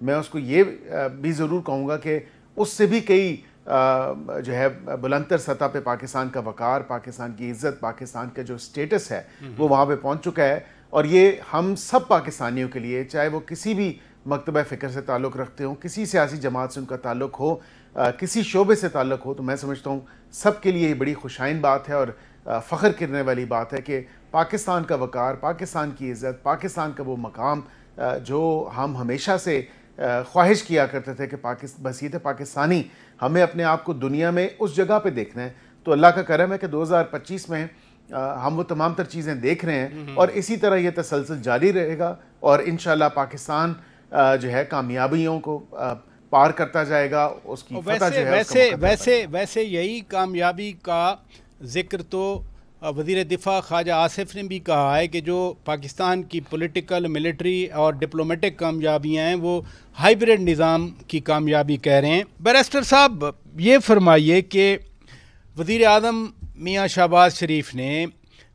میں اس کو یہ بھی ضرور کہوں گا کہ اس سے بھی کئی جو ہے بلندتر سطح پہ پاکستان کا وقار، پاکستان کی عزت، پاکستان کا جو سٹیٹس ہے وہ وہاں پہ پہنچ چکا ہے. اور یہ ہم سب پاکستانیوں کے لیے، چاہے وہ کسی بھی مکتبہ فکر سے تعلق رکھتے ہوں، کسی سیاسی جماعت سے ان کا تعلق ہو، کسی شعبے سے تعلق ہو، تو میں سمجھتا ہوں سب کے لیے یہ بڑی خوشائن بات ہے اور فخر کرنے والی بات ہے کہ پاکستان کا وقار، پاکستان کی عزت، پاکستان کا وہ مقام جو ہم ہمیشہ سے خواہش کیا کرتے تھے کہ بحیثیت پاکستانی ہمیں اپنے آپ کو دنیا میں اس جگہ پہ دیکھنا ہے. تو اللہ کا کرم ہے کہ 2025 میں ہم وہ تمام تر چیزیں دیکھ رہے ہیں اور اسی طرح یہ تسلسل جاری رہے گا اور انشاءاللہ پاکستان جو ہے کامیابیوں کو پار کرتا جائے گا. اس کی فتح جو ہے ویسے یہی کامیابی کا ذکر تو وزیر دفاع خواجہ آصف نے بھی کہا ہے کہ جو پاکستان کی پولیٹیکل، ملٹری اور ڈپلومیٹک کامیابیاں ہیں وہ ہائیبرڈ نظام کی کامیابی کہہ رہے ہیں. بیرسٹر صاحب یہ فرمائیے کہ وزیر اعظم میاں شہباز شریف نے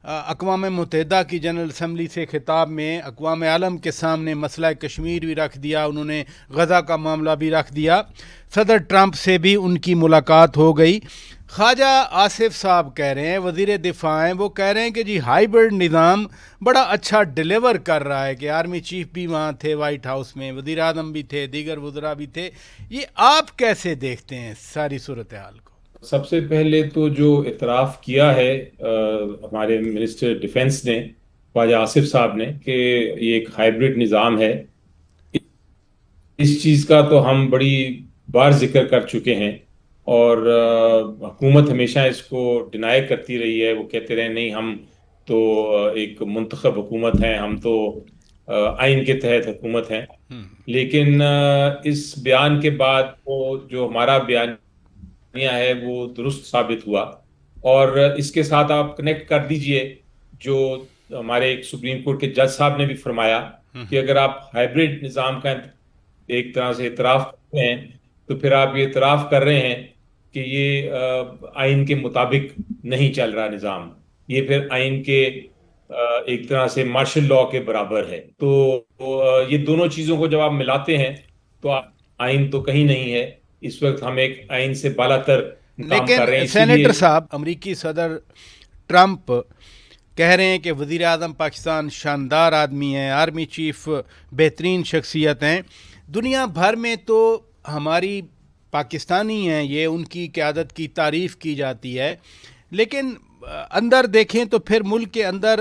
اقوام متحدہ کی جنرل اسمبلی سے خطاب میں اقوام عالم کے سامنے مسئلہ کشمیر بھی رکھ دیا، انہوں نے غزہ کا معاملہ بھی رکھ دیا، صدر ٹرمپ سے بھی ان کی ملاقات ہو گئی. خواجہ آصف صاحب کہہ رہے ہیں، وزیر دفاع ہیں، وہ کہہ رہے ہیں کہ جی ہائیبرڈ نظام بڑا اچھا ڈیلیور کر رہا ہے، کہ آرمی چیف بھی وہاں تھے وائٹ ہاؤس میں، وزیر اعظم بھی تھے، دیگر وزراء بھی تھے. یہ آپ کیسے دیکھتے ہیں ساری صورتحال کو؟ سب سے پہلے تو جو اعتراف کیا ہے ہمارے منسٹر ڈیفنس نے، خواجہ آصف صاحب نے، کہ یہ ایک ہائیبرڈ نظام ہے، اس چیز کا تو ہم بڑی بار ذکر کر چکے ہیں اور حکومت ہمیشہ اس کو ڈینائی کرتی رہی ہے. وہ کہتے رہے نہیں ہم تو ایک منتخب حکومت ہیں، ہم تو آئین کے تحت حکومت ہیں. لیکن اس بیان کے بعد وہ جو ہمارا بیان ہے وہ درست ثابت ہوا. اور اس کے ساتھ آپ کنیکٹ کر دیجئے جو ہمارے ایک سپریم کورٹ کے جج صاحب نے بھی فرمایا کہ اگر آپ ہائیبرڈ نظام کا ایک طرح سے اعتراف کرتے ہیں تو پھر آپ یہ اعتراف کر رہے ہیں کہ یہ آئین کے مطابق نہیں چل رہا نظام، یہ پھر آئین کے ایک طرح سے مارشل لاء کے برابر ہے. تو یہ دونوں چیزوں کو جب آپ ملاتے ہیں تو آئین تو کہیں نہیں ہے. اس وقت ہم ایک آئین سے بالا تر کام کر رہے ہیں. لیکن سینیٹر صاحب، امریکی صدر ٹرمپ کہہ رہے ہیں کہ وزیر اعظم پاکستان شاندار آدمی ہیں، آرمی چیف بہترین شخصیت ہیں. دنیا بھر میں تو ہماری پاکستانی ہیں، یہ ان کی قیادت کی تعریف کی جاتی ہے، لیکن اندر دیکھیں تو پھر ملک کے اندر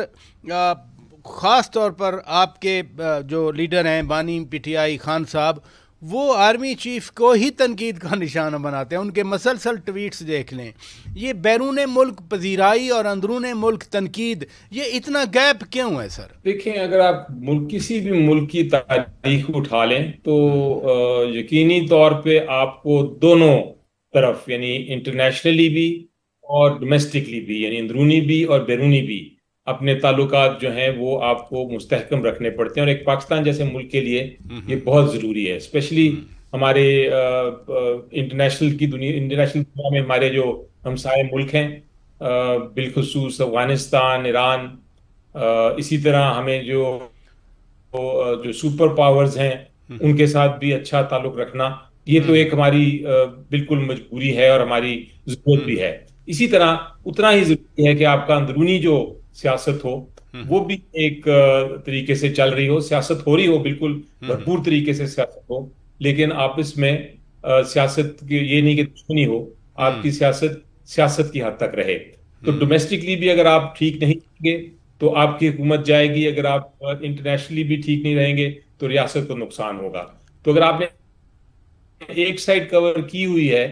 خاص طور پر آپ کے جو لیڈر ہیں بانی پی ٹی آئی خان صاحب، وہ آرمی چیف کو ہی تنقید کا نشانہ بناتے ہیں. ان کے مسلسل ٹویٹس دیکھ لیں. یہ بیرون ملک پذیرائی اور اندرون ملک تنقید، یہ اتنا گیپ کیوں ہے سر؟ دیکھیں، اگر آپ کسی بھی ملک کی تاریخ اٹھا لیں تو یقینی طور پہ آپ کو دونوں طرف، یعنی انٹرنیشنلی بھی اور ڈومیسٹکلی بھی، یعنی اندرونی بھی اور بیرونی بھی، اپنے تعلقات جو ہیں وہ آپ کو مستحکم رکھنے پڑتے ہیں. اور ایک پاکستان جیسے ملک کے لیے یہ بہت ضروری ہے، اسپیشلی ہمارے انٹرنیشنل دنیا میں ہمارے جو ہمسائے ملک ہیں، بالخصوص افغانستان، ایران، اسی طرح ہمیں جو سپر پاورز ہیں ان کے ساتھ بھی اچھا تعلق رکھنا، یہ تو ایک ہماری بالکل مجبوری ہے اور ہماری ضرورت بھی ہے. اسی طرح اتنا ہی ضروری ہے کہ آپ کا اندرونی جو سیاست ہو وہ بھی ایک طریقے سے چل رہی ہو، سیاست ہو رہی ہو، بالکل بھرپور طریقے سے سیاست ہو، لیکن آپس میں سیاست کی یہ نہیں کہ دشمنی ہو، آپ کی سیاست کی حد تک رہے. تو ڈومیسٹکلی بھی اگر آپ ٹھیک نہیں رہیں گے تو آپ کی حکومت جائے گی، اگر آپ انٹرنیشنلی بھی ٹھیک نہیں رہیں گے تو ریاست کو نقصان ہوگا. تو اگر آپ نے ایک سائڈ کور کی ہوئی ہے،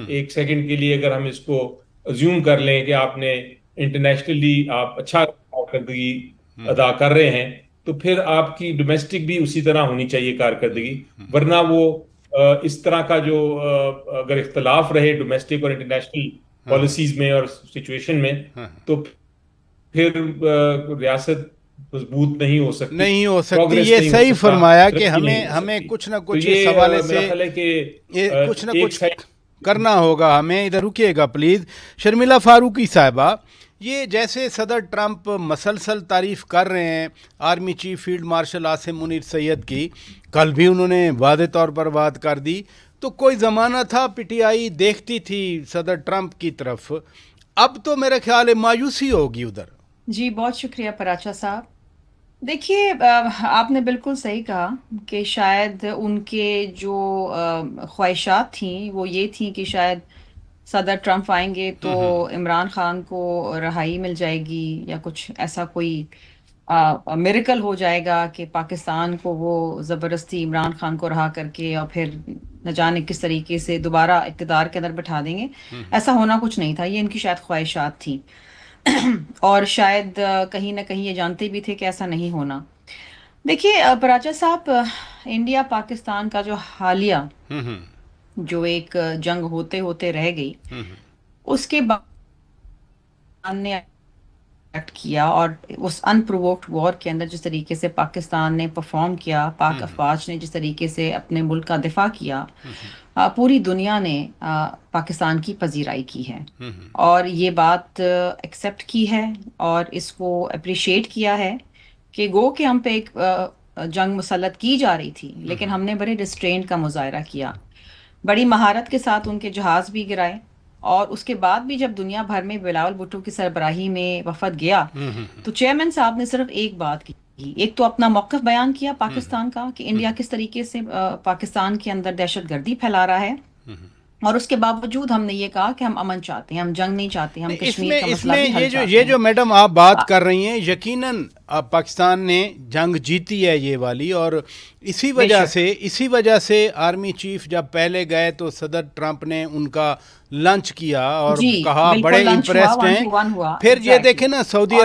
ایک سیکنڈ کے لیے اگر ہم اس کو ازیوم کر لیں کہ آپ نے انٹرنیشنلی آپ اچھا کارکردگی ادا کر رہے ہیں، تو پھر آپ کی ڈومیسٹک بھی اسی طرح ہونی چاہیے کارکردگی. ورنہ وہ اس طرح کا جو اگر اختلاف رہے ڈومیسٹک اور انٹرنیشنل پالیسیز میں اور سچویشن میں، تو پھر ریاست مضبوط نہیں ہو سکتی. یہ صحیح فرمایا کہ ہمیں کچھ نہ کچھ اس حوالے سے کچھ نہ کچھ کرنا ہوگا. ہمیں ادھر رکیے گا پلیز. شرمیلا فاروقی صاحبہ، یہ جیسے صدر ٹرمپ مسلسل تعریف کر رہے ہیں army chief field marshal Asim Munir Syed کی، کل بھی انہوں نے واضح طور پر بات کر دی، تو کوئی زمانہ تھا پی ٹی آئی دیکھتی تھی صدر ٹرمپ کی طرف، اب تو میرا خیال ہے مایوسی ہوگی ادھر۔ جی بہت شکریہ پراچا صاحب۔ دیکھیے آپ نے بالکل صحیح کہا کہ شاید ان کے جو خواہشات تھیں وہ یہ تھیں کہ شاید صدر ٹرمپ آئیں گے تو عمران خان کو رہائی مل جائے گی یا کچھ ایسا کوئی میریکل ہو جائے گا کہ پاکستان کو وہ زبردستی عمران خان کو رہا کر کے اور پھر نہ جانے کس طریقے سے دوبارہ اقتدار کے اندر بٹھا دیں گے۔ ایسا ہونا کچھ نہیں تھا، یہ ان کی شاید خواہشات تھیں اور شاید کہیں نہ کہیں یہ جانتے بھی تھے کہ ایسا نہیں ہونا۔ دیکھیے پراچا صاحب، انڈیا پاکستان کا جو حالیہ جو ایک جنگ ہوتے ہوتے رہ گئی، اس کے بعد نے ایکٹ کیا اور اس ان پرووکڈ وار کے اندر جس طریقے سے پاکستان نے پرفارم کیا، پاک افواج نے جس طریقے سے اپنے ملک کا دفاع کیا، پوری دنیا نے پاکستان کی پذیرائی کی ہے اور یہ بات ایکسیپٹ کی ہے اور اس کو اپریشیٹ کیا ہے کہ گو کہ ہم پہ ایک جنگ مسلط کی جا رہی تھی، لیکن ہم نے بڑے ریسٹرینٹ کا مظاہرہ کیا، بڑی مہارت کے ساتھ ان کے جہاز بھی گرائے، اور اس کے بعد بھی جب دنیا بھر میں بلاول بھٹو کی سربراہی میں وفد گیا تو چیئرمین صاحب نے صرف ایک بات کی، ایک تو اپنا موقف بیان کیا پاکستان کا کہ انڈیا کس طریقے سے پاکستان کے اندر دہشت گردی پھیلا رہا ہے، اور اس کے باوجود ہم نے یہ کہا کہ ہم امن چاہتے ہیں، ہم جنگ نہیں چاہتے، ہم کشمیر کا مسئلہ بھی حل چاہتے ہیں۔ یہ جو میڈم آپ بات کر رہی ہیں، یقیناً پاکستان نے جنگ جیتی ہے یہ والی، اور اسی وجہ سے آرمی چیف جب پہلے گئے تو صدر ٹرمپ نے ان کا لنچ کیا اور کہا بڑے امپریسڈ ہیں، پھر یہ دیکھیں نا سعودی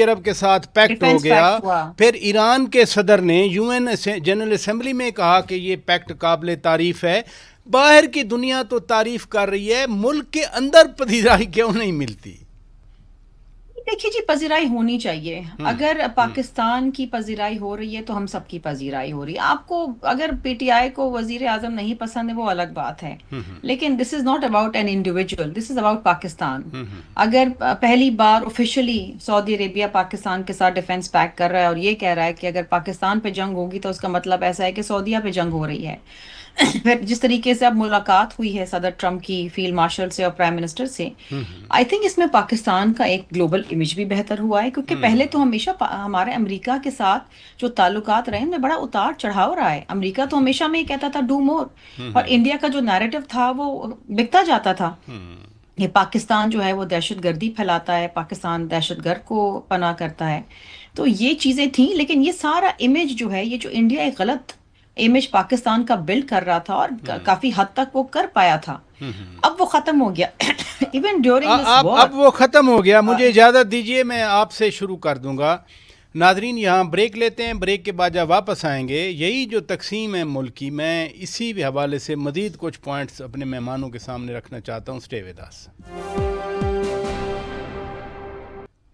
عرب کے ساتھ پیکٹ ہو گیا، پھر ایران کے صدر نے UN جنرل اسمبلی میں کہا کہ یہ پیکٹ قابل تعریف ہے۔ باہر کی دنیا تو تعریف کر رہی ہے، ملک کے اندر پذیرائی کیوں نہیں ملتی؟ دیکھیے جی، پذیرائی ہونی چاہیے، اگر پاکستان کی پذیرائی ہو رہی ہے تو ہم سب کی پذیرائی ہو رہی ہے۔ آپ کو اگر پی ٹی آئی کو وزیر اعظم نہیں پسند ہے وہ الگ بات ہے، لیکن this is not about an individual, this is about Pakistan. اگر پہلی بار آفیشلی سعودی عربیہ پاکستان کے ساتھ ڈیفنس پیکٹ کر رہا ہے اور یہ کہہ رہا ہے کہ اگر پاکستان پہ جنگ ہوگی تو اس کا مطلب ایسا ہے کہ سعودیہ پہ جنگ ہو رہی ہے، پھر جس طریقے سے اب ملاقات ہوئی ہے صدر ٹرمپ کی فیلڈ مارشل سے اور پرائم منسٹر سے، آئی تھنک اس میں پاکستان کا ایک گلوبل امیج بھی بہتر ہوا ہے، کیونکہ پہلے تو ہمیشہ ہمارے امریکہ کے ساتھ جو تعلقات رہے ان میں بڑا اتار چڑھاؤ رہا ہے۔ امریکہ تو ہمیشہ میں یہ کہتا تھا ڈو مور، اور انڈیا کا جو نیریٹو تھا وہ بکتا جاتا تھا، یہ پاکستان جو ہے وہ دہشت گردی پھیلاتا ہے، پاکستان دہشت گرد کو پناہ کرتا ہے، تو یہ چیزیں تھیں۔ لیکن یہ سارا امیج جو ہے، یہ جو انڈیا ایک غلط امیج پاکستان کا بلڈ کر رہا تھا اور کافی حد تک وہ کر پایا تھا، اب وہ ختم ہو گیا۔ ایون ڈیورنگ دس وار اب وہ ختم ہو گیا۔ مجھے اجازت دیجئے میں آپ سے شروع کر دوں گا۔ ناظرین یہاں بریک لیتے ہیں، بریک کے بعد جب واپس آئیں گے، یہی جو تقسیم ہے ملک کی، میں اسی حوالے سے مزید کچھ پوائنٹس اپنے مہمانوں کے سامنے رکھنا چاہتا ہوں۔ Stay with us.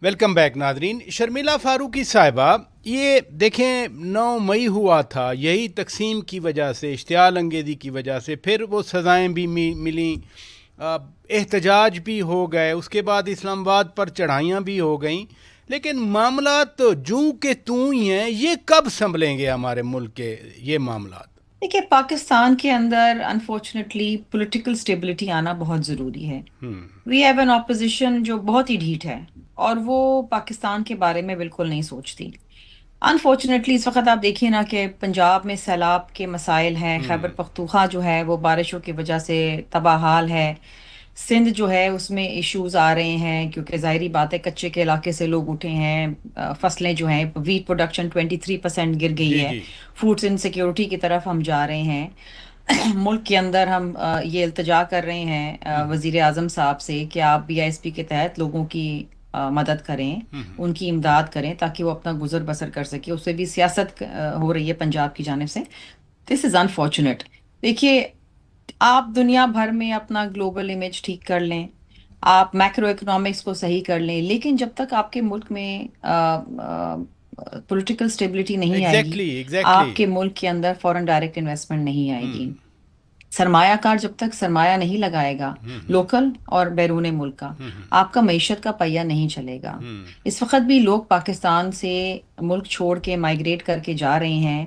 Welcome back ناظرین۔ شرمیلا فاروقی صاحبہ، یہ دیکھیں 9 مئی ہوا تھا، یہی تقسیم کی وجہ سے، اشتعال انگیزی کی وجہ سے، پھر وہ سزائیں بھی ملیں، احتجاج بھی ہو گئے، اس کے بعد اسلام آباد پر چڑھائیاں بھی ہو گئیں، لیکن معاملات تو جوں کے توں ہی ہیں۔ یہ کب سنبھلیں گے ہمارے ملک کے یہ معاملات؟ دیکھیے، پاکستان کے اندر انفارچونیٹلی پولیٹیکل سٹیبلٹی آنا بہت ضروری ہے۔ وی ہیو این اپوزیشن جو بہت ہی ڈھیٹ ہے اور وہ پاکستان کے بارے میں بالکل نہیں سوچتی۔ انفارچونیٹلی اس وقت آپ دیکھیے نا کہ پنجاب میں سیلاب کے مسائل ہیں، خیبر پختونخوا جو ہے وہ بارشوں کی وجہ سے تباہ حال ہے، سندھ جو ہے اس میں ایشوز آ رہے ہیں کیونکہ ظاہری بات ہے کچے کے علاقے سے لوگ اٹھے ہیں، فصلیں جو ہیں، ویٹ پروڈکشن 23% گر گئی ہے، فوڈ انسیکیورٹی کی طرف ہم جا رہے ہیں۔ ملک کے اندر ہم یہ التجا کر رہے ہیں وزیر اعظم صاحب سے کہ آپ BISP کے تحت لوگوں کی مدد کریں، ان کی امداد کریں تاکہ وہ اپنا گزر بسر کر سکے۔ اس سے بھی سیاست ہو رہی ہے پنجاب کی جانب سے۔ دس از انفارچونیٹ۔ دیکھیے، آپ دنیا بھر میں اپنا گلوبل امیج ٹھیک کر لیں، آپ میکرو اکنامکس کو صحیح کر لیں، لیکن جب تک آپ کے ملک میں پولیٹیکل سٹیبلٹی نہیں آئے گی، آپ کے ملک کے اندر فورن ڈائریکٹ انویسٹمنٹ نہیں آئے گی۔ سرمایہ کار جب تک سرمایہ نہیں لگائے گا لوکل اور بیرون ملک کا، آپ کا معیشت کا پہیہ نہیں چلے گا۔ اس وقت بھی لوگ پاکستان سے ملک چھوڑ کے مائیگریٹ کر کے جا رہے ہیں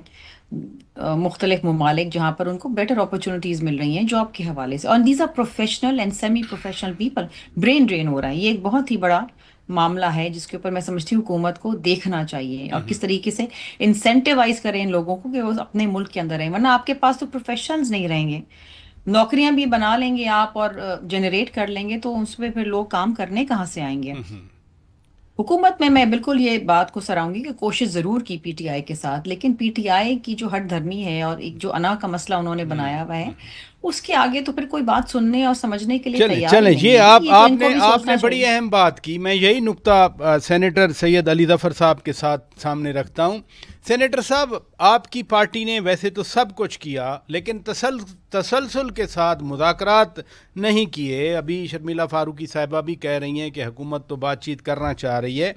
مختلف ممالک جہاں پر ان کو بیٹر اپرچونٹیز مل رہی ہیں جاب کے حوالے سے، اور these are professional and semi professional people. Brain drain ہو رہا ہے، یہ ایک بہت ہی بڑا معاملہ ہے جس کے اوپر میں سمجھتی ہوں حکومت کو دیکھنا چاہیے، اور کس طریقے سے انسینٹیوائز کریں ان لوگوں کو کہ وہ اپنے ملک کے اندر رہیں، ورنہ آپ کے پاس تو پروفیشنز نہیں رہیں گے۔ نوکریاں بھی بنا لیں گے آپ اور جنریٹ کر لیں گے، تو اس پہ پھر لوگ کام کرنے کہاں سے آئیں گے؟ حکومت میں بالکل یہ بات کو سراہوں گی کہ کوشش ضرور کی پی ٹی آئی کے ساتھ، لیکن پی ٹی آئی کی جو ہٹ دھرمی ہے اور ایک جو انا کا مسئلہ انہوں نے بنایا ہوا ہے، اس کے آگے تو پھر کوئی بات سننے اور سمجھنے کے لیے تیار چلیں نہیں یہ ہے۔ آپ تو ان کو بھی آپ سوچنا نے بڑی چاہیے۔ اہم بات کی، میں یہی نقطہ سینیٹر سید علی ظفر صاحب کے ساتھ سامنے رکھتا ہوں۔ سینیٹر صاحب، آپ کی پارٹی نے ویسے تو سب کچھ کیا، لیکن تسلسل کے ساتھ مذاکرات نہیں کیے۔ ابھی شرمیلا فاروقی صاحبہ بھی کہہ رہی ہیں کہ حکومت تو بات چیت کرنا چاہ رہی ہے۔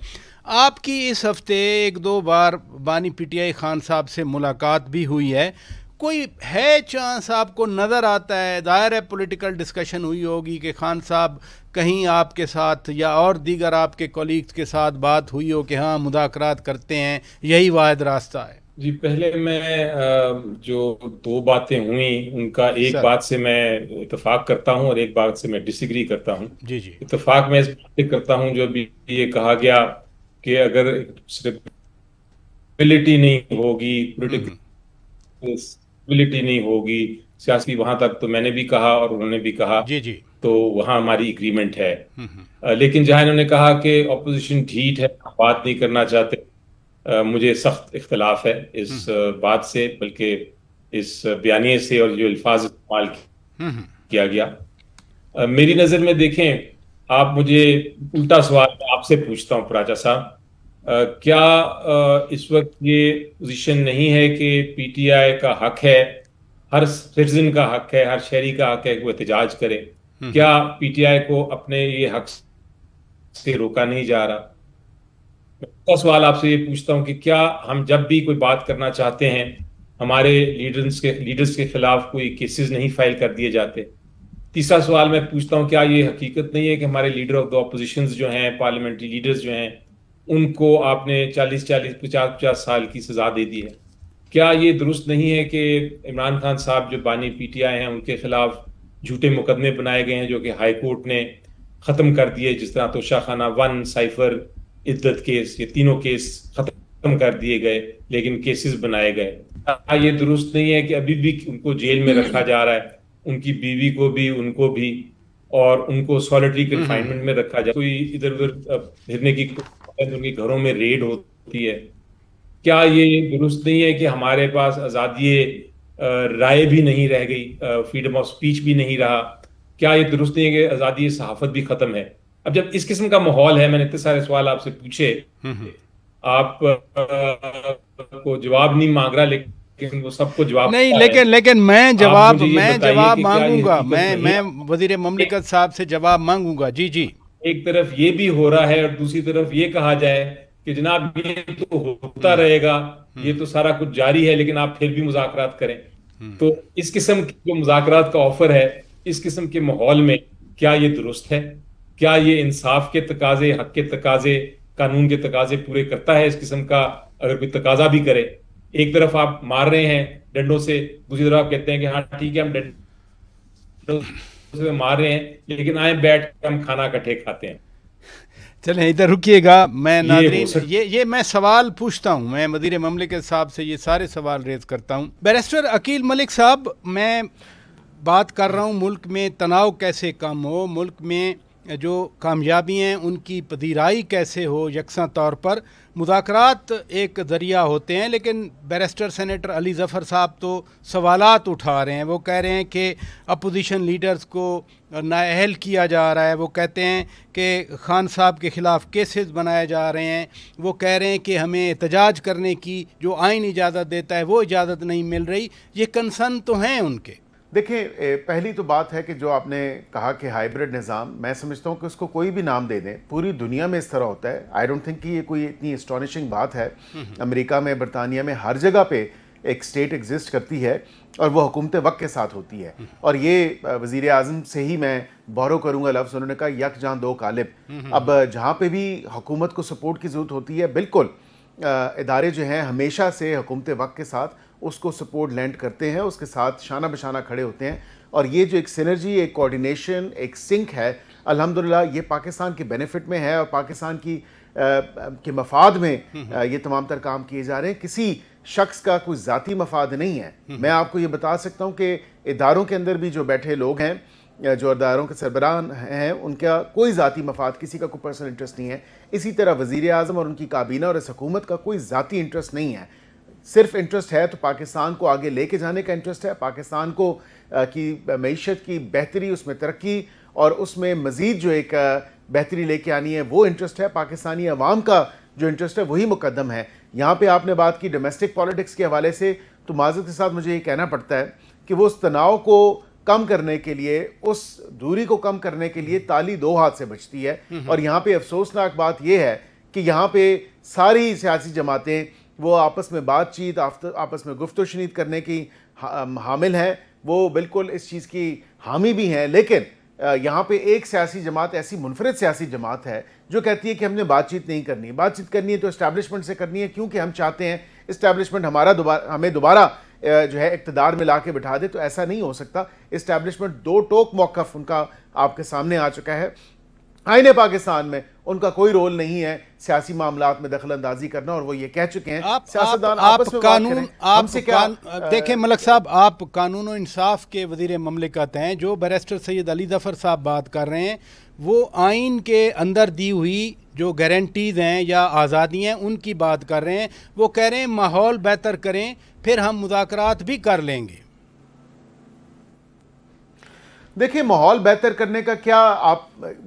آپ کی اس ہفتے ایک دو بار بانی پی ٹی آئی خان صاحب سے ملاقات بھی ہوئی ہے، کوئی ہے چانس آپ کو نظر آتا ہے، ظاہر ہے پولیٹیکل ڈسکشن ہوئی ہوگی کہ خان صاحب کہیں آپ کے ساتھ یا اور دیگر آپ کے کولیگز کے ساتھ بات ہوئی ہو کہ ہاں مذاکرات کرتے ہیں، یہی واحد راستہ ہے؟ جی، پہلے میں جو دو باتیں ہوئیں ان کا ایک سر بات سے میں اتفاق کرتا ہوں اور ایک بات سے میں ڈس ایگری کرتا ہوں۔ جی جی اتفاق میں اس بات سے کرتا ہوں جو ابھی یہ کہا گیا کہ اگر اسٹیبلٹی نہیں ہوگی، پولیٹیکل اسٹیبلٹی نہیں ہوگی سیاسی، وہاں تک تو میں نے بھی کہا اور انہوں نے بھی کہا، جی جی تو وہاں ہماری اگریمنٹ ہے۔ لیکن جہاں انہوں نے کہا کہ اپوزیشن ڈھیٹ ہے، بات نہیں کرنا چاہتے، مجھے سخت اختلاف ہے اس بات سے، بلکہ اس بیانیے سے اور جو الفاظ استعمال کیا گیا۔ میری نظر میں دیکھیں، آپ مجھے الٹا سوال آپ سے پوچھتا ہوں پراچا صاحب، کیا اس وقت یہ پوزیشن نہیں ہے کہ پی ٹی آئی کا حق ہے، ہر سٹیزن کا حق ہے، ہر شہری کا حق ہے کہ وہ احتجاج کرے؟ کیا پی ٹی آئی کو اپنے یہ حق سے روکا نہیں جا رہا؟ میں سوال آپ سے یہ پوچھتا ہوں کہ کیا ہم جب بھی کوئی بات کرنا چاہتے ہیں ہمارے لیڈرز کے خلاف کوئی کیسز نہیں فائل کر دیے جاتے؟ تیسرا سوال میں پوچھتا ہوں، کیا یہ حقیقت نہیں ہے کہ ہمارے لیڈر آف دا اپوزیشنز جو ہیں، پارلیمنٹری لیڈرز جو ہیں، ان کو آپ نے 40-50 سال کی سزا دے دی ہے؟ کیا یہ درست نہیں ہے کہ عمران خان صاحب جو بانی پی ٹی آئی ہیں ان کے خلاف جھوٹے مقدمے بنائے گئے ہیں جو کہ ہائی کورٹ نے ختم کر دیے، جس طرح توشہ خانہ 1، سائفر، عدت کیس، یہ تینوں کیس ختم کر دیے گئے لیکن کیسز بنائے گئے؟ کیا یہ درست نہیں ہے کہ ابھی بھی ان کو جیل میں رکھا جا رہا ہے، ان کی بیوی کو بھی، ان کو بھی، اور ان کو سولیٹری کنفائنمنٹ میں رکھا جائے، کوئی ادھر ادھر پھرنے کی، ان کے گھروں میں ریڈ ہوتی ہے؟ کیا یہ درست نہیں ہے کہ ہمارے پاس آزادی رائے بھی نہیں رہ گئی، فریڈم آف سپیچ بھی نہیں رہا؟ کیا یہ درست نہیں ہے کہ آزادی صحافت بھی ختم ہے؟ اب جب اس قسم کا ماحول ہے، میں نے اتنے سارے سوال آپ سے پوچھے، آپ کو جواب نہیں مانگ رہا، لیکن وہ سب کو جواب نہیں، پتا ہے۔ لیکن میں جواب مجھے یہ بتائیے جواب کہ کیا مانگوں یہ گا، حقیقت نہیں میں ہے؟ وزیر مملکت صاحب سے جواب مانگوں گا۔ جی جی ایک طرف یہ بھی ہو رہا ہے اور دوسری طرف یہ کہا جائے کہ جناب یہ تو ہوتا رہے گا، یہ تو سارا کچھ جاری ہے، لیکن آپ پھر بھی مذاکرات کریں۔ تو اس قسم کے جو مذاکرات کا آفر ہے، اس قسم کے ماحول میں کیا یہ درست ہے؟ کیا یہ انصاف کے تقاضے، حق کے تقاضے، قانون کے تقاضے پورے کرتا ہے؟ اس قسم کا اگر کوئی تقاضا بھی کرے، ایک طرف آپ مار رہے ہیں ڈنڈوں سے، دوسری طرف آپ کہتے ہیں کہ ہاں ٹھیک ہے ہم ڈنڈوں سے مار رہے ہیں، لیکن آئیں بیٹھ کے ہم کھانا اکٹھے کھاتے ہیں۔ چلیں ادھر رکیے گا، میں ناظرین ہو سکتا یہ میں سوال پوچھتا ہوں، میں وزیر مملکت صاحب سے یہ سارے سوال ریز کرتا ہوں۔ بیرسٹر عقیل ملک صاحب، میں بات کر رہا ہوں ملک میں تناؤ کیسے کم ہو، ملک میں جو کامیابی ہیں ان کی پذیرائی کیسے ہو یکساں طور پر۔ مذاکرات ایک ذریعہ ہوتے ہیں، لیکن بیرسٹر سینیٹر علی ظفر صاحب تو سوالات اٹھا رہے ہیں، وہ کہہ رہے ہیں کہ اپوزیشن لیڈرز کو نااہل کیا جا رہا ہے، وہ کہتے ہیں کہ خان صاحب کے خلاف کیسز بنائے جا رہے ہیں، وہ کہہ رہے ہیں کہ ہمیں احتجاج کرنے کی جو آئین اجازت دیتا ہے وہ اجازت نہیں مل رہی۔ یہ کنسرن تو ہیں ان کے؟ دیکھیں، پہلی تو بات ہے کہ جو آپ نے کہا کہ ہائیبرڈ نظام، میں سمجھتا ہوں کہ اس کو کوئی بھی نام دے دیں، پوری دنیا میں اس طرح ہوتا ہے۔ آئی ڈونٹ تھنک کہ یہ کوئی اتنی اسٹانشنگ بات ہے۔ امریکہ میں، برطانیہ میں، ہر جگہ پہ ایک اسٹیٹ ایگزسٹ کرتی ہے اور وہ حکومت وقت کے ساتھ ہوتی ہے. اور یہ وزیر اعظم سے ہی میں بورو کروں گا لفظ, انہوں نے کہا یک جاں دو غالب. اب جہاں پہ بھی حکومت کو سپورٹ کی ضرورت ہوتی ہے, بالکل ادارے جو ہیں ہمیشہ سے حکومت وقت کے ساتھ اس کو سپورٹ لینڈ کرتے ہیں, اس کے ساتھ شانہ بشانہ کھڑے ہوتے ہیں. اور یہ جو ایک سینرجی, ایک کوارڈینیشن, ایک سنک ہے, الحمدللہ یہ پاکستان کے بینیفٹ میں ہے اور پاکستان کے مفاد میں یہ تمام تر کام کیے جا رہے ہیں. کسی شخص کا کوئی ذاتی مفاد نہیں ہے. میں آپ کو یہ بتا سکتا ہوں کہ اداروں کے اندر بھی جو بیٹھے لوگ ہیں, جو اداروں کے سربراہ ہیں, ان کا کوئی ذاتی مفاد, کسی کا کوئی پرسنل انٹرسٹ نہیں ہے. اسی طرح وزیر اعظم اور ان کی کابینہ اور اس حکومت کا کوئی ذاتی انٹرسٹ نہیں ہے. صرف انٹرسٹ ہے تو پاکستان کو آگے لے کے جانے کا انٹرسٹ ہے, پاکستان کو کی معیشت کی بہتری, اس میں ترقی اور اس میں مزید جو ایک بہتری لے کے آنی ہے وہ انٹرسٹ ہے. پاکستانی عوام کا جو انٹرسٹ ہے وہی مقدم ہے. یہاں پہ آپ نے بات کی ڈومیسٹک پالیٹکس کے حوالے سے, تو معذرت کے ساتھ مجھے یہ کہنا پڑتا ہے کہ وہ اس تناؤ کو کم کرنے کے لیے, اس دوری کو کم کرنے کے لیے تالی دو ہاتھ سے بجتی ہے. اور یہاں پہ افسوسناک بات یہ ہے کہ یہاں پہ ساری سیاسی جماعتیں وہ آپس میں بات چیت, آپس میں گفت و شنید کرنے کی حامل ہیں, وہ بالکل اس چیز کی حامی بھی ہیں. لیکن یہاں پہ ایک سیاسی جماعت ایسی منفرد سیاسی جماعت ہے جو کہتی ہے کہ ہم نے بات چیت نہیں کرنی. بات چیت کرنی ہے تو اسٹیبلشمنٹ سے کرنی ہے, کیونکہ ہم چاہتے ہیں اسٹیبلشمنٹ ہمیں دوبارہ جو ہے اقتدار میں لا کے بٹھا دے. تو ایسا نہیں ہو سکتا. اسٹیبلشمنٹ دو ٹوک موقف ان کا آپ کے سامنے آ چکا ہے. آئین پاکستان میں ان کا کوئی رول نہیں ہے سیاسی معاملات میں دخل اندازی کرنا, اور وہ یہ کہہ چکے ہیں سیاستدان آپس میں بات کریں. ہم سے کیا دیکھیں ملک صاحب, آپ قانون و انصاف کے وزیر مملکت ہیں. جو بیرسٹر سید علی ظفر صاحب بات کر رہے ہیں وہ آئین کے اندر دی ہوئی جو گارنٹیز ہیں یا آزادی ہیں ان کی بات کر رہے ہیں. وہ کہہ رہے ہیں ماحول بہتر کریں پھر ہم مذاکرات بھی کر لیں گے. دیکھیں ماحول بہتر کرنے کا کیا آپ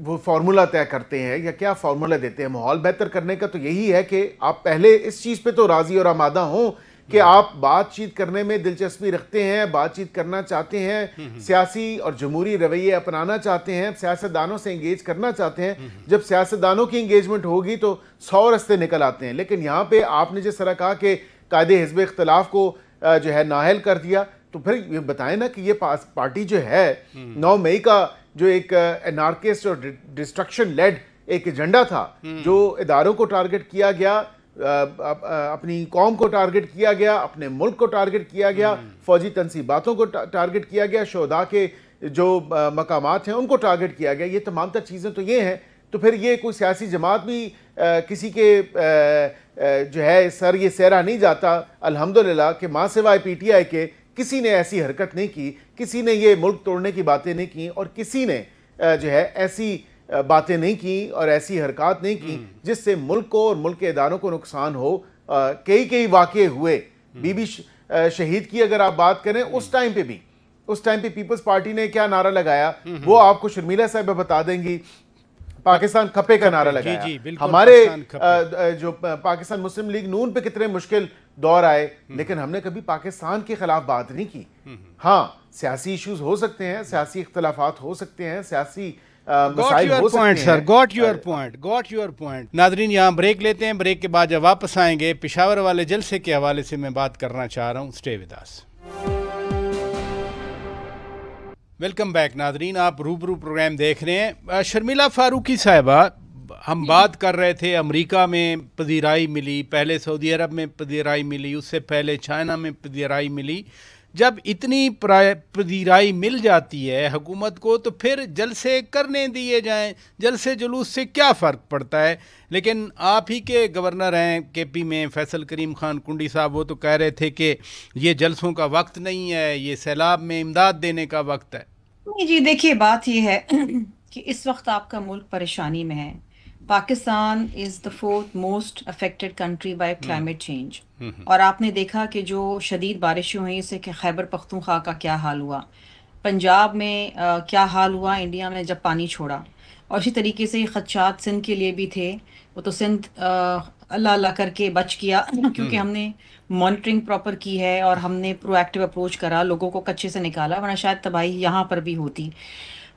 وہ فارمولہ طے کرتے ہیں یا کیا فارمولہ دیتے ہیں؟ ماحول بہتر کرنے کا تو یہی ہے کہ آپ پہلے اس چیز پہ تو راضی اور آمادہ ہوں کہ آپ بات چیت کرنے میں دلچسپی رکھتے ہیں, بات چیت کرنا چاہتے ہیں, سیاسی اور جمہوری رویے اپنانا چاہتے ہیں, سیاستدانوں سے انگیج کرنا چاہتے ہیں. جب سیاستدانوں کی انگیجمنٹ ہوگی تو 100 رستے نکل آتے ہیں. لیکن یہاں پہ آپ نے جس طرح کہا کہ قائد حزب اختلاف کو جو ہے نااہل کر دیا, تو پھر یہ بتائیں نا کہ یہ پارٹی جو ہے 9 مئی کا جو ایک انارکسٹ اور ڈسٹرکشن لیڈ ایک ایجنڈا تھا, جو اداروں کو ٹارگٹ کیا گیا, اپنی قوم کو ٹارگٹ کیا گیا, اپنے ملک کو ٹارگٹ کیا گیا, فوجی تنصیباتوں کو ٹارگٹ کیا گیا, شہداء کے جو مقامات ہیں ان کو ٹارگٹ کیا گیا, یہ تمام تر چیزیں تو یہ ہیں. تو پھر یہ کوئی سیاسی جماعت بھی کسی کے جو ہے سر یہ سہرا نہیں جاتا الحمدللہ کہ ماں سوائے پی ٹی آئی کے کسی نے ایسی حرکت نہیں کی, کسی نے یہ ملک توڑنے کی باتیں نہیں کی, اور کسی نے جو ہے ایسی باتیں نہیں کی اور ایسی حرکات نہیں کی جس سے ملک کو اور ملک کے اداروں کو نقصان ہو. کئی واقعے ہوئے. بی بی شہید کی اگر آپ بات کریں, اس ٹائم پہ پیپلز پارٹی نے کیا نعرہ لگایا وہ آپ کو شرمیلا صاحبہ بتا دیں گی. پاکستان کھپے کا نعرہ لگایا. ہمارے جو پاکستان مسلم لیگ نون پہ کتنے مشکل دور آئے, لیکن ہم نے کبھی پاکستان کے خلاف بات نہیں کی. ہاں سیاسی ایشوز ہو سکتے ہیں, سیاسی اختلافات ہو سکتے ہیں, سیاسی مسائل ہو سکتے ہیں. گوٹ یور پوائنٹ. ناظرین یہاں بریک لیتے ہیں, بریک کے بعد جب واپس آئیں گے پشاور والے جلسے کے حوالے سے میں بات کرنا چاہ رہا ہوں. Stay with us. Welcome back ناظرین, آپ روبرو پروگرام دیکھ رہے ہیں. شرمیلا فاروقی صاحبہ, ہم بات کر رہے تھے امریکہ میں پذیرائی ملی, پہلے سعودی عرب میں پذیرائی ملی, اس سے پہلے چائنا میں پذیرائی ملی. جب اتنی پذیرائی مل جاتی ہے حکومت کو تو پھر جلسے کرنے دیے جائیں. جلسے جلوس سے کیا فرق پڑتا ہے؟ لیکن آپ ہی کے گورنر ہیں کے پی میں فیصل کریم خان کنڈی صاحب, وہ تو کہہ رہے تھے کہ یہ جلسوں کا وقت نہیں ہے, یہ سیلاب میں امداد دینے کا وقت ہے. جی دیکھیے بات یہ ہے کہ اس وقت آپ کا ملک پریشانی میں ہے. پاکستان از دا 4th most affected country by climate change, اور آپ نے دیکھا کہ جو شدید بارشیں ہوئیں اس سے کہ خیبر پختونخوا کا کیا حال ہوا, پنجاب میں کیا حال ہوا انڈیا میں جب پانی چھوڑا, اور اسی طریقے سے خدشات سندھ کے لیے بھی تھے. وہ تو سندھ اللہ اللہ کر کے بچ گیا کیونکہ ہم نے مانیٹرنگ پراپر کی ہے اور ہم نے پرو ایکٹیو اپروچ کرا, لوگوں کو کچے سے نکالا, ورنہ شاید تباہی یہاں پر بھی ہوتی.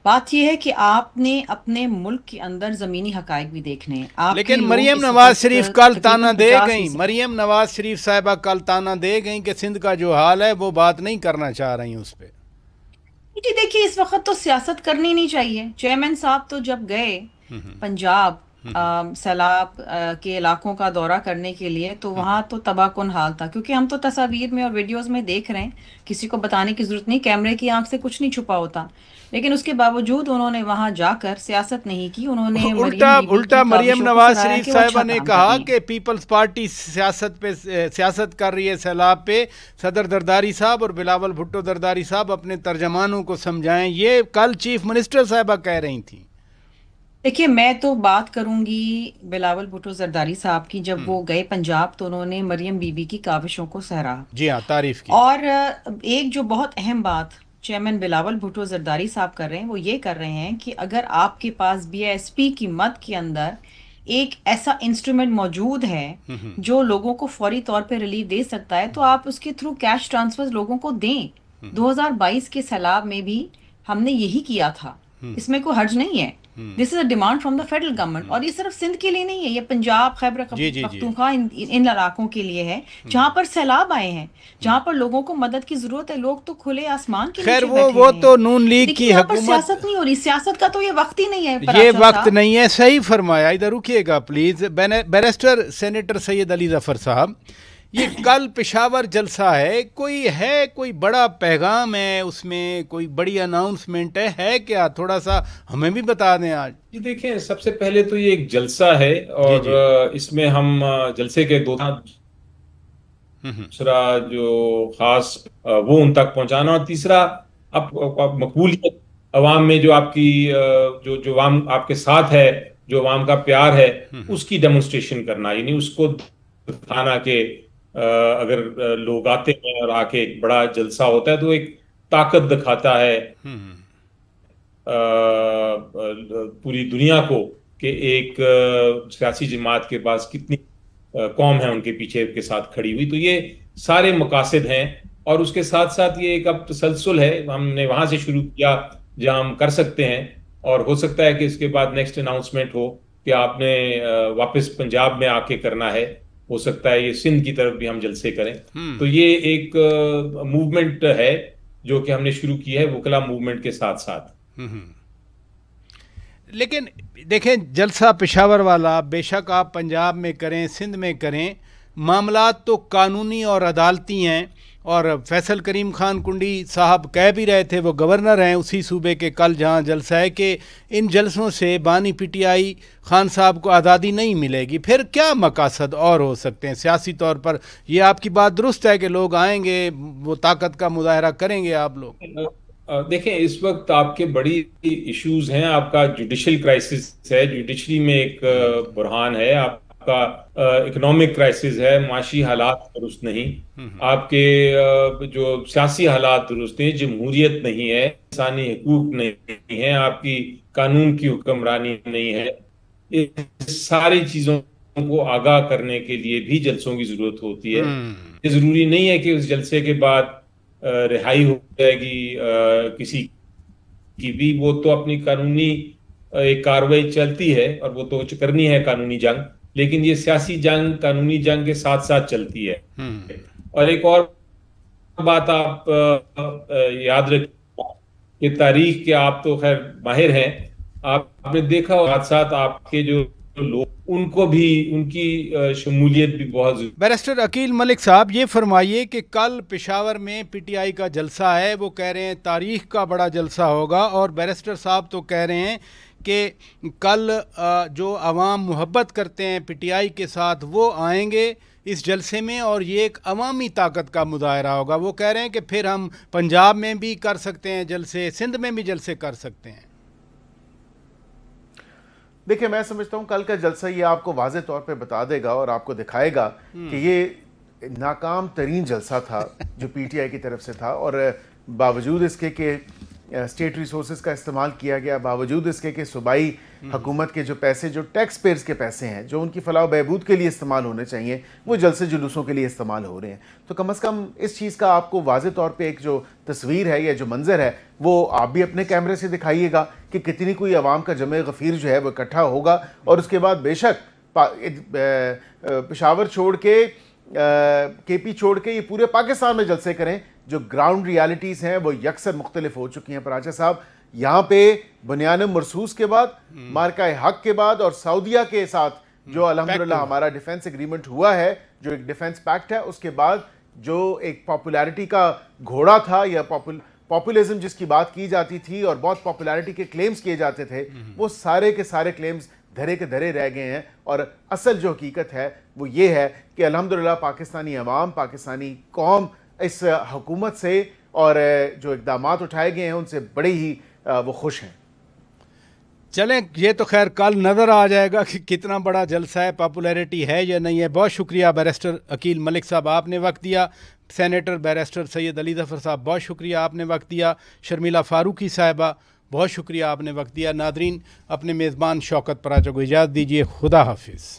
بات یہ ہے کہ آپ نے اپنے ملک کے اندر زمینی حقائق بھی دیکھنے ہیں. لیکن مریم نواز شریف کل تانا دے گئیں، مریم نواز شریف صاحبہ کل تانا دے گئیں کہ سندھ کا جو حال ہے وہ بات نہیں کرنا چاہ رہی اس پہ. جی دیکھیے، اس وقت تو سیاست کرنی نہیں چاہیے. چیئرمین صاحب تو جب گئے پنجاب سیلاب کے علاقوں کا دورہ کرنے کے لیے تو وہاں تو تباہ کن حال تھا، کیونکہ ہم تو تصاویر میں اور ویڈیوز میں دیکھ رہے ہیں، کسی کو بتانے کی ضرورت نہیں، کیمرے کی آنکھ سے کچھ نہیں چھپا ہوتا. لیکن اس کے باوجود انہوں نے وہاں جا کر سیاست نہیں کی. انہوں نے الٹا مریم نواز شریف صاحبہ نے کہا کہ پیپلز پارٹی سیاست کر رہی ہے سیلاب پہ. صدر زرداری صاحب اور بلاول بھٹو زرداری صاحب اپنے ترجمانوں کو سمجھائیں، یہ کل چیف منسٹر صاحبہ کہہ رہی تھیں. دیکھیے، میں تو بات کروں گی بلاول بھٹو زرداری صاحب کی. جب وہ گئے پنجاب تو انہوں نے مریم بی بی کی کاوشوں کو سراہا. جی ہاں، تعریف کی. اور ایک جو بہت اہم بات چیئرمین بلاول بھٹو زرداری صاحب کر رہے ہیں وہ یہ کر رہے ہیں کہ اگر آپ کے پاس بی ایس پی کی مد کے اندر ایک ایسا انسٹرومنٹ موجود ہے جو لوگوں کو فوری طور پہ ریلیف دے سکتا ہے تو آپ اس کے تھرو کیش ٹرانسفر لوگوں کو دیں. 2022 کے سیلاب میں بھی ہم نے یہی کیا تھا، اس میں کوئی حرج نہیں ہے. This is a demand from the federal government. اور یہ صرف سندھ کے لیے نہیں ہے، یہ پنجاب، خیبر پختونخوا، ان علاقوں کے لیے ہے جہاں پر سیلاب آئے ہیں، جہاں پر لوگوں کو مدد کی ضرورت ہے. لوگ تو کھلے آسمان کے نیچے بیٹھے ہیں. وہ تو نون لیگ کی حکومت، سیاست نہیں ہو رہی. سیاست کا تو یہ وقت ہی نہیں ہے. یہ وقت نہیں ہے. صحیح فرمایا. ادھر رکیے گا پلیز. بیرسٹر سینیٹر سید علی ظفر صاحب، یہ کل پشاور جلسہ ہے، کوئی بڑا پیغام ہے اس میں، کوئی بڑی اناؤنسمنٹ ہے کیا؟ تھوڑا سا ہمیں بھی بتا دیں آج. جی دیکھیں، سب سے پہلے تو یہ ایک جلسہ ہے اور اس میں ہم جلسے کے دوسرا جو خاص وہ ان تک پہنچانا، اور تیسرا مقبولیت عوام میں جو آپ کی جو عوام آپ کے ساتھ ہے، جو عوام کا پیار ہے، اس کی ڈیمونسٹریشن کرنا. یعنی اس کو دکھانا کہ اگر لوگ آتے ہیں اور آ کے ایک بڑا جلسہ ہوتا ہے تو ایک طاقت دکھاتا ہے پوری دنیا کو کہ ایک سیاسی جماعت کے پاس کتنی قوم ہے ان کے پیچھے کے ساتھ کھڑی ہوئی. تو یہ سارے مقاصد ہیں، اور اس کے ساتھ ساتھ یہ ایک اب تسلسل ہے. ہم نے وہاں سے شروع کیا جہاں ہم کر سکتے ہیں، اور ہو سکتا ہے کہ اس کے بعد نیکسٹ اناؤنسمنٹ ہو کہ آپ نے واپس پنجاب میں آ کے کرنا ہے. ہو سکتا ہے یہ سندھ کی طرف بھی ہم جلسے کریں. تو یہ ایک موومنٹ ہے جو کہ ہم نے شروع کی ہے وکلا موومنٹ کے ساتھ ساتھ. لیکن دیکھیں، جلسہ پشاور والا بے شک آپ پنجاب میں کریں، سندھ میں کریں، معاملات تو قانونی اور عدالتی ہیں. اور فیصل کریم خان کنڈی صاحب کہہ بھی رہے تھے، وہ گورنر ہیں اسی صوبے کے، کل جہاں جلسہ ہے، کہ ان جلسوں سے بانی پی ٹی آئی خان صاحب کو آزادی نہیں ملے گی. پھر کیا مقاصد اور ہو سکتے ہیں سیاسی طور پر؟ یہ آپ کی بات درست ہے کہ لوگ آئیں گے، وہ طاقت کا مظاہرہ کریں گے آپ لوگ. دیکھیں، اس وقت آپ کے بڑی ایشوز ہیں. آپ کا جوڈیشل کرائسس ہے، جوڈیشری میں ایک بحران ہے. آپ کا اکنامک کرائسس ہے، معاشی حالات درست نہیں. آپ کے جو سیاسی حالات درست نہیں، جمہوریت نہیں ہے، انسانی حقوق نہیں ہے، آپ کی قانون کی حکمرانی نہیں ہے. اس ساری چیزوں کو آگاہ کرنے کے لیے بھی جلسوں کی ضرورت ہوتی ہے. یہ ضروری نہیں ہے کہ اس جلسے کے بعد رہائی ہو جائے گی کسی کی بھی. وہ تو اپنی قانونی ایک کارروائی چلتی ہے اور وہ تو کرنی ہے قانونی جنگ، لیکن یہ سیاسی جنگ قانونی جنگ کے ساتھ ساتھ چلتی ہے. اور ایک اور بات آپ یاد رکھیں کہ تاریخ کے آپ تو خیر ماہر ہیں، آپ نے دیکھا حادثات آپ کے جو لوگ، ان کو بھی ان کی شمولیت بھی بہت ضروری. بیرسٹر عقیل ملک صاحب، یہ فرمائیے کہ کل پشاور میں پی ٹی آئی کا جلسہ ہے، وہ کہہ رہے ہیں تاریخ کا بڑا جلسہ ہوگا، اور بیرسٹر صاحب تو کہہ رہے ہیں کہ کل جو عوام محبت کرتے ہیں پی ٹی آئی کے ساتھ وہ آئیں گے اس جلسے میں، اور یہ ایک عوامی طاقت کا مظاہرہ ہوگا. وہ کہہ رہے ہیں کہ پھر ہم پنجاب میں بھی کر سکتے ہیں جلسے، سندھ میں بھی جلسے کر سکتے ہیں. دیکھیں، میں سمجھتا ہوں کل کا جلسہ یہ آپ کو واضح طور پہ بتا دے گا اور آپ کو دکھائے گا کہ یہ ناکام ترین جلسہ تھا جو پی ٹی آئی کی طرف سے تھا. اور باوجود اس کے کہ اسٹیٹ ریسورسز کا استعمال کیا گیا، باوجود اس کے کہ صوبائی حکومت کے جو پیسے، جو ٹیکس پیئرز کے پیسے ہیں، جو ان کی فلاح و بہبود کے لیے استعمال ہونے چاہیے، وہ جلسے جلوسوں کے لیے استعمال ہو رہے ہیں. تو کم از کم اس چیز کا آپ کو واضح طور پہ ایک جو تصویر ہے یا جو منظر ہے وہ آپ بھی اپنے کیمرے سے دکھائیے گا کہ کتنی کوئی عوام کا جمع غفیر جو ہے وہ اکٹھا ہوگا. اور اس کے بعد بے شک پشاور چھوڑ کے کے پی چھوڑ کے یہ پورے پاکستان میں جلسے کریں. جو گراؤنڈ ریالٹیز ہیں وہ یکسر مختلف ہو چکی ہیں. پراچا صاحب، یہاں پہ بنیان مرصوص کے بعد، مارکہ حق کے بعد اور سعودیہ کے ساتھ جو الحمدللہ ہمارا ڈیفنس ایگریمنٹ ہوا ہے، جو ایک ڈیفنس پیکٹ ہے، اس کے بعد جو ایک پاپولیرٹی کا گھوڑا تھا یا پاپولزم جس کی بات کی جاتی تھی اور بہت پاپولیرٹی کے کلیمز کیے جاتے تھے، وہ سارے کے سارے کلیمز دھرے کے دھرے رہ گئے ہیں. اور اصل جو حقیقت ہے وہ یہ ہے کہ الحمدللہ پاکستانی عوام، پاکستانی قوم اس حکومت سے اور جو اقدامات اٹھائے گئے ہیں ان سے بڑے ہی وہ خوش ہیں. چلیں، یہ تو خیر کل نظر آ جائے گا کہ کتنا بڑا جلسہ ہے، پاپولیرٹی ہے یا نہیں ہے. بہت شکریہ بیرسٹر عقیل ملک صاحب، آپ نے وقت دیا. سینیٹر بیرسٹر سید علی ظفر صاحب، بہت شکریہ، آپ نے وقت دیا. شرمیلا فاروقی صاحبہ، بہت شکریہ، آپ نے وقت دیا. ناظرین، اپنے میزبان شوکت پراچا کو اجازت دیجیے. خدا حافظ.